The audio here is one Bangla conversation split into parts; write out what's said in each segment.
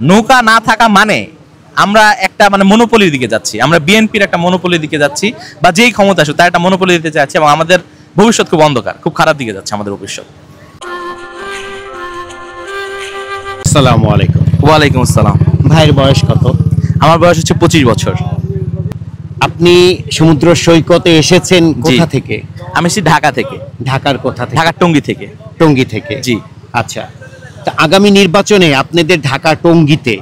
নৌকা না থাকা মানে আমরা একটা মানে মনোপলির দিকে যাচ্ছি, আমরা বিএনপির একটা মনোপলির দিকে যাচ্ছি, বা যেই ক্ষমতা আসুক তার একটা মনোপলি দিতে যাচ্ছি, এবং আমাদের ভবিষ্যৎ খুব অন্ধকার, খুব খারাপ দিকে যাচ্ছে আমাদের ভবিষ্যৎ। আসসালামু আলাইকুম। ওয়ালাইকুম আসসালাম। ভাইয়ের বয়স কত? আমার বয়স হচ্ছে 25 বছর। আপনি সমুদ্র সৈকতে এসেছেন কোথা থেকে? আমি এসেছি ঢাকা থেকে। ঢাকার কোথা থেকে? ঢাকার টঙ্গী থেকে। টঙ্গী থেকে, জি। আচ্ছা, তা আগামী নির্বাচনে আপনাদের ঢাকা টঙ্গীতে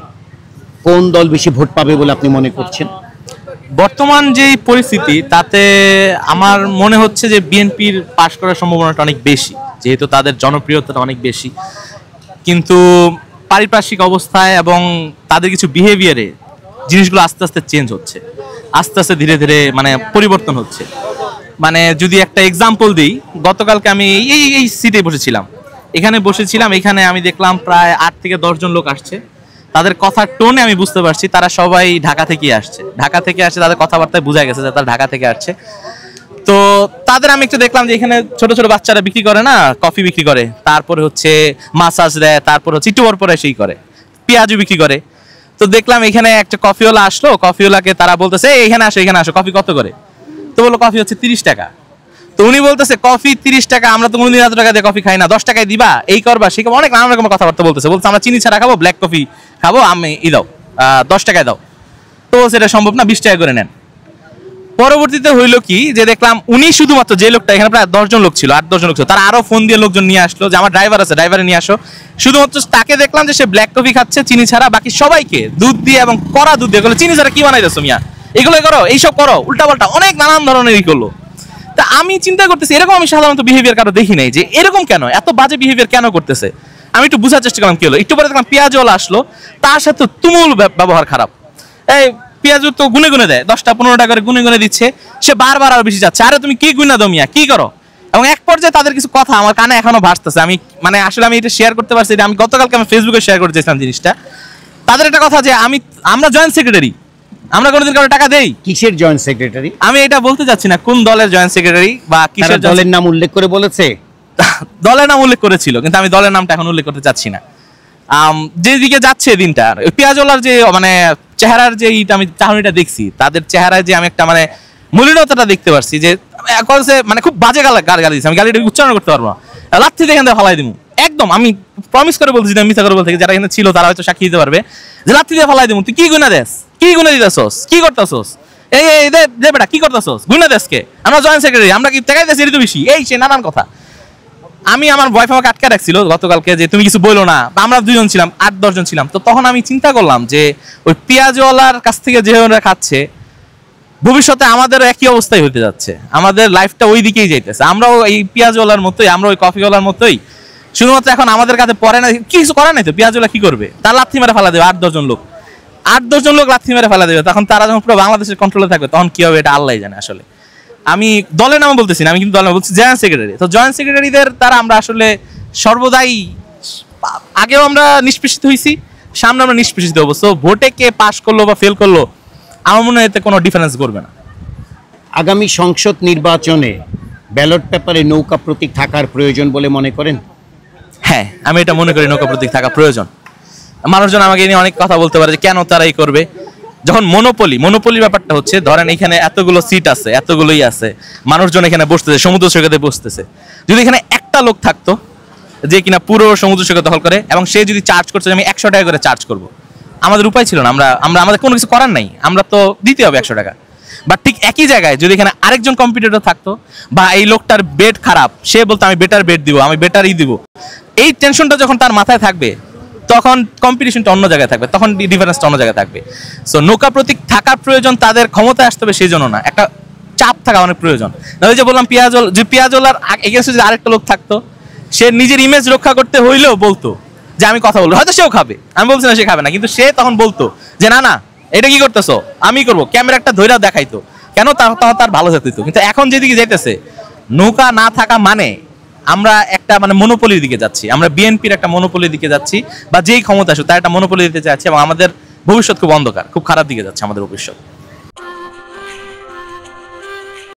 কোন দল বেশি ভোট পাবে বলে আপনি মনে করছেন? বর্তমান যে পরিস্থিতি তাতে আমার মনে হচ্ছে যে বিএনপির পাশ করার সম্ভাবনাটা অনেক বেশি, যেহেতু তাদের জনপ্রিয়তাটা অনেক বেশি। কিন্তু পারিপার্শ্বিক অবস্থায় এবং তাদের কিছু বিহেভিয়ারে জিনিসগুলো আস্তে আস্তে চেঞ্জ হচ্ছে, আস্তে আস্তে ধীরে ধীরে মানে পরিবর্তন হচ্ছে। মানে যদি একটা এক্সাম্পল দিই, গতকালকে আমি এই সিটে বসেছিলাম, এখানে আমি দেখলাম প্রায় 8 থেকে 10 জন লোক আসছে। তাদের কথার টোনে আমি বুঝতে পারছি তারা সবাই ঢাকা থেকে আসছে, তাদের কথাবার্তায় বোঝা গেছে যে তারা ঢাকা থেকে আসছে। তো তাদের আমি একটু দেখলাম যে এখানে ছোট ছোট বাচ্চারা বিক্রি করে না, কফি বিক্রি করে, তারপরে হচ্ছে মাসাজ দেয়, তারপর হচ্ছে একটু পরে সেই করে পেঁয়াজও বিক্রি করে। তো দেখলাম এখানে একটা কফিওয়ালা আসলো, কফিওয়ালাকে তারা বলতেছে এখানে আসো, কফি কত করে? তো বললো কফি হচ্ছে 30 টাকা। তো উনি বলতেছে কফি 30 টাকা, আমরা তো কোনোদিন এত টাকা দিয়ে কফি খাই না, 10 টাকায় দিবা, এই করবা সেই করবা, অনেক নানা রকম কথাবার্তা বলতেছে আমরা চিনি ছাড়া খাবো, ব্ল্যাক কফি খাবো, আমি দাও 10 টাকায় দাও। তো সেটা সম্ভব না, 20 টাকা করে নেন। পরবর্তীতে হইলো কি যে দেখলাম উনি শুধুমাত্র যে লোকটা, এখানে প্রায় 10 জন লোক ছিল, 8-10 জন লোক ছিল, তারা আরো ফোন দিয়ে লোকজন নিয়ে আসলো যে আমার ড্রাইভার আছে, ড্রাইভারে নিয়ে আসো। শুধুমাত্র তাকে দেখলাম যে সে ব্ল্যাক কফি খাচ্ছে চিনি ছাড়া, বাকি সবাইকে দুধ দিয়ে এবং কড়া দুধ দিয়ে, চিনি ছাড়া কি বানাইতেছো মিয়া, এগুলো করো, এইসব করো, উল্টাপাল্টা অনেক নানান ধরনের ই করলো। তা আমি চিন্তা করতেছি এরকম আমি সাধারণত বিহেভিয়ার কারো দেখি নাই, যে এরকম কেন, এত বাজে বিহেভিয়ার কেন করতেছে। আমি একটু বোঝার চেষ্টা করলাম কি হলো। একটু পরে দেখলাম পেঁয়াজওয়ালা আসলো, তার সাথে তুমুল ব্যবহার খারাপ। এই পেঁয়াজ তো গুনে গুনে দেয়, 10টা-15 টাকা করে গুনে গুনে দিচ্ছে, সে বারবার আরো বেশি যাচ্ছে, আরে তুমি কি গুনা দাও মিয়া, কি করো। এবং এক পর্যায়ে তাদের কিছু কথা আমার কানে এখনো ভাসতেছে, আমি মানে আসলে আমি এটা শেয়ার করতে পারছি, আমি গতকালকে আমি ফেসবুকে শেয়ার করতে চাইছিলাম জিনিসটা। তাদের একটা কথা যে আমরা জয়েন্ট সেক্রেটারি, আমরা কোনোদিন কারো টাকা দেই? কিসের জয়েন্ট সেক্রেটারি? আমি এটা বলতে চাচ্ছি না কোন দলের জয়েন্ট সেক্রেটারি বা কিসের দলের নাম উল্লেখ করে বলেছে। দলের নাম উল্লেখ করেছিল, কিন্তু আমি দলের নামটা এখন উল্লেখ করতে চাচ্ছি না। যেদিকে যাচ্ছে দিনটা, পেঁয়াজওয়ালার যে মানে চেহারার যে আমি চাহনিটা দেখছি, তাদের চেহারায় যে আমি একটা মানে মলিনতাটা দেখতে পারছি, যে মানে খুব বাজে গালি দিচ্ছে, আমি গালিটা উচ্চারণ করতে পারবো না, লাথি দিয়ে এখান থেকে ফালাই দিব একদম। আমি প্রমিস করে বলছি, মিথ্যা করে বলতে, যারা এখানে ছিল তারা হয়তো সাক্ষী দিতে পারবে, যে লাথি দিয়ে ফালাই দিব। তুই কি গুণা দেস, কি গুণা দিতেছস, কি করতেছস, এই দে বেটা কি করতেছস, গুণা দেশকে, আমরা জয়েন্ট সেক্রেটারি, আমরা কি টাকা দিতেছি, এটা বেশি, এই সে নানান কথা। আমি আমার ওয়াইফ আমাকে আটকে রাখছিল গতকালকে যে তুমি কিছু বলো না, আমরা 2 জন ছিলাম, 8-10 জন ছিলাম। তো তখন আমি চিন্তা করলাম যে ওই পেঁয়াজওয়ালার কাছ থেকে যে ওরা খাচ্ছে, ভবিষ্যতে আমাদেরও একই অবস্থায় হতে যাচ্ছে, আমাদের লাইফটা ওই দিকেই যাইতেছে, আমরাও এই পেঁয়াজওয়ালার মতোই, আমরা ওই কফিওয়ালার মতোই। শুধুমাত্র এখন আমাদের কাছে পড়ে না, কিছু করার নাই তো, পেঁয়াজওয়ালা কি করবে, তার লাথি মেরে ফেলা দেবে 8-10 জন লোক, 8-10 জন লোক লাথি মেরে ফেলা দেবে। তখন তারা যখন পুরো বাংলাদেশের কন্ট্রোলে থাকবে তখন কি হবে এটা আল্লাহই জানে। আসলে আমি দলের নাম বলতেছি না, আমি কিন্তু দলের নাম বলছি জয়েন্ট সেক্রেটারি। তো জয়েন্ট সেক্রেটারিদের তারা আমরা আসলে সর্বদাই, আগেও আমরা নিষ্পেষিত হয়েছি, সামনে আমরা নিষ্পেষিত হবো। সো ভোটে কে পাস করলো বা ফেল করলো আমার মনে হয় এতে কোনো ডিফারেন্স করবে না। আগামী সংসদ নির্বাচনে ব্যালট পেপারে নৌকা প্রতীক থাকার প্রয়োজন বলে মনে করেন? হ্যাঁ, আমি এটা মনে করি নৌকা প্রতীক থাকা প্রয়োজন। মানুষজন আমাকে নিয়ে অনেক কথা বলতে পারে যে কেন তারা এই করবে। যখন মনোপলি ব্যাপারটা হচ্ছে, ধরেন এখানে এতগুলো সিট আছে, এতগুলোই আছে, মানুষজন এখানে বসতেছে, সমুদ্র সৈকতে বসতেছে, যদি এখানে একটা লোক থাকতো যে কিনা পুরো সমুদ্র সৈকত দখল করে, এবং সে যদি চার্জ করছে আমি 100 টাকা করে চার্জ করব, আমাদের উপায় ছিল না, আমাদের কোনো কিছু করার নাই, আমরা তো দিতে হবে 100 টাকা। বাট ঠিক একই জায়গায় যদি এখানে আরেকজন কম্পিটিটর থাকতো, বা এই লোকটার বেড খারাপ, সে বলতো আমি বেটার বেড দিব, আমি বেটারই দিব, এই টেনশনটা যখন তার মাথায় থাকবে তখন কম্পিটিশনটা অন্য জায়গায় থাকবে, তখন ডিফারেন্সটা অন্য জায়গায় থাকবে। সো নৌকা প্রতীক থাকার প্রয়োজন তাদের ক্ষমতায় আসতে হবে সেই জন্য না, একটা চাপ থাকা অনেক প্রয়োজন। ওই যে বললাম পেঁয়াজওয়ালার এগেইনস্টে যদি আরেকটা লোক থাকতো, সে নিজের ইমেজ রক্ষা করতে হইলেও বলতো যে আমি কথা বলবো, হয়তো সেও খাবে, আমি বলছি না সে খাবে না, কিন্তু সে তখন বলতো যে না না এটা কি করতেছো, আমি করবো, ক্যামেরা একটা ধৈর্য দেখাইতো, কেন তার ভালো যেত। কিন্তু এখন যেদিকে যাইতেছে, নৌকা না থাকা মানে আমরা একটা মানে মনোপলির দিকে যাচ্ছি, আমরা বিএনপির একটা মনোপলির দিকে যাচ্ছি, বা যেই ক্ষমতা আসুক তার একটা মনোপলি দিতে চাচ্ছি, এবং আমাদের ভবিষ্যৎ খুব অন্ধকার, খুব খারাপ দিকে যাচ্ছে আমাদের ভবিষ্যৎ।